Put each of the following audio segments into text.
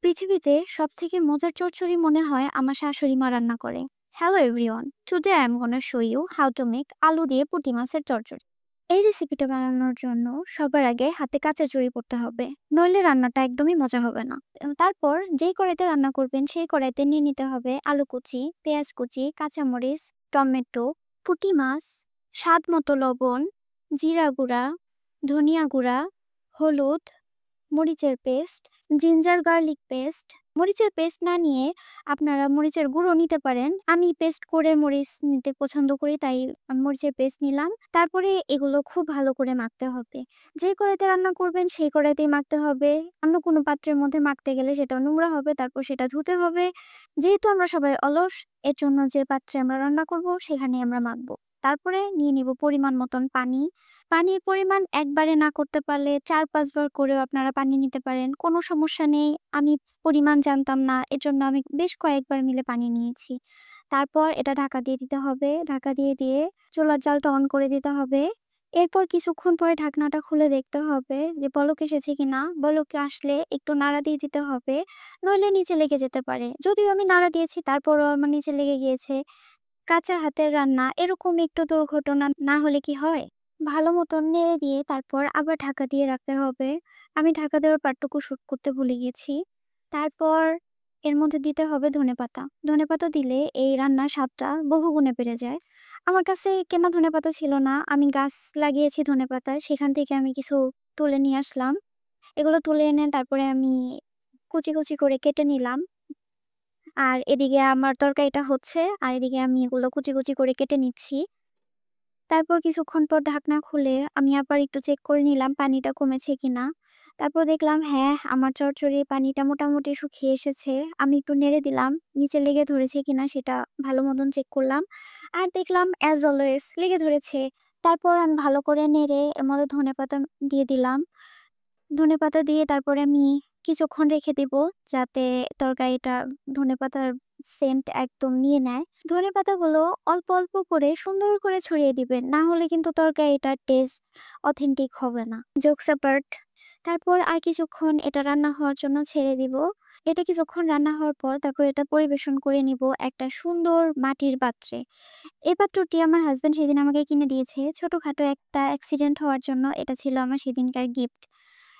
পৃথিবীতে সবথেকে মজার চচ্চড়ি মনে হয় আমার শাশুড়ি মা রান্না করে। Hello everyone, today I am gonna show you how to make আলু দিয়ে পুঁটি মাছের চচ্চড়ি। এই রেসিপিটা বানানোর জন্য সবার আগে হাতে কাঁচা চড়ি পড়তে হবে, নইলে রান্নাটা একদমই মজা হবে না। তারপর যেই কড়াইতে রান্না করবেন সেই কড়াইতে নিয়ে নিতে হবে আলু কুচি, পেঁয়াজ কুচি, কাঁচামরিচ, টমেটো, পুঁটি মাছ, স্বাদ মতো লবণ, জিরা গুঁড়া, ধনিয়া গুঁড়া, হলুদ, মরিচের পেস্ট, জিঞ্জার গার্লিক পেস্ট। মরিচের পেস্ট না নিয়ে আপনারা মরিচের গুঁড়ো নিতে পারেন। আমি পেস্ট করে মরিচ নিতে পছন্দ করি, তাই আমি মরিচের পেস্ট নিলাম। তারপরে এগুলো খুব ভালো করে মাখতে হবে। যে কড়াইতে রান্না করবেন সেই কড়াইতেই মাখতে হবে। অন্য কোনো পাত্রের মধ্যে মাখতে গেলে সেটা নোংরা হবে, তারপর সেটা ধুতে হবে। যেহেতু আমরা সবাই অলস, এর জন্য যে পাত্রে আমরা রান্না করব সেখানেই আমরা মাখবো। তারপরে নিয়ে নিব পরিমাণ মতন পানি। পানির পরিমাণ একবারে না করতে পারলে ৪-৫ বার করেও আপনারা পানি নিতে পারেন। কোনো সমস্যা নেই। আমি পরিমাণ জানতাম না। এজন্য আমি বেশ কয়েকবার মিলে পানি নিয়েছি। তারপর এটা ঢাকা দিয়ে দিতে হবে। ঢাকা দিয়ে চুলার জালটা অন করে দিতে হবে। এরপর কিছুক্ষণ পরে ঢাকনাটা খুলে দেখতে হবে যে বলক এসেছে কিনা। বলকে আসলে একটু নাড়া দিয়ে দিতে হবে। নইলে নিচে লেগে যেতে পারে। যদিও আমি নাড়া দিয়েছি তারপরও আমার নিচে লেগে গিয়েছে। কাঁচা হাতের রান্না এরকম একটু দুর্ঘটনা না হলে কি হয়? ভালো মতন নেড়ে দিয়ে তারপর আবার ঢাকা দিয়ে রাখতে হবে। আমি ঢাকা দেওয়ার পার্টটুকু শুট করতে ভুলে গেছি। তারপর এর মধ্যে দিতে হবে ধনেপাতা। ধনেপাতা দিলে এই রান্নার স্বাদটা বহুগুণে বেড়ে যায়। আমার কাছে কেনা ধনেপাতা ছিল না। আমি গাছ লাগিয়েছি ধনেপাতার। সেখান থেকে আমি কিছু তুলে নিয়ে আসলাম। এগুলো তুলে এনে তারপরে আমি কুচি করে কেটে নিলাম। আর এদিকে আমার তরকারিটা হচ্ছে, আর এদিকে আমি এগুলো কুচি করে কেটে নিচ্ছি। তারপর কিছুক্ষণ পর ঢাকনা খুলে আমি আবার একটু চেক করে নিলাম পানিটা কমেছে কিনা। তারপর দেখলাম হ্যাঁ, আমার চচ্চড়ির পানিটা মোটামুটি শুকিয়ে এসেছে। আমি একটু নেড়ে দিলাম, নিচে লেগে ধরেছে কিনা সেটা ভালো মতন চেক করলাম। আর দেখলাম অ্যাজ অলওয়েজ লেগে ধরেছে। তারপর আমি ভালো করে নেড়ে এর মধ্যে ধনেপাতা দিয়ে দিলাম। ধনেপাতা দিয়ে তারপরে আমি কিছুক্ষণ রেখে দিব, যাতে তরকারিটা ধনেপাতার সেন্ট একদম নিয়ে নেয়। ধনেপাতাগুলো অল্প করে সুন্দর করে ছড়িয়ে দিবেন, না হলে কিন্তু তরকারিটার টেস্ট অথেন্টিক হবে না। Jokes apart. তারপর আর কিছুক্ষণ এটা রান্না হওয়ার জন্য ছেড়ে দিব। এটা কিছুক্ষণ রান্না হওয়ার পর তারপর এটা পরিবেশন করে নিব একটা সুন্দর মাটির পাত্রে। এই পাত্রটি আমার হাসব্যান্ড সেদিন আমাকে কিনে দিয়েছে ছোটখাটো একটা অ্যাক্সিডেন্ট হওয়ার জন্য। এটা ছিল আমার সেদিনকার গিফট।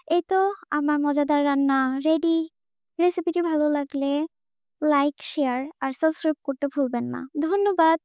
এই তো আমার মজাদার রান্না রেডি। রেসিপিটি ভালো লাগলে লাইক, শেয়ার আর সাবস্ক্রাইব করতে ভুলবেন না। ধন্যবাদ।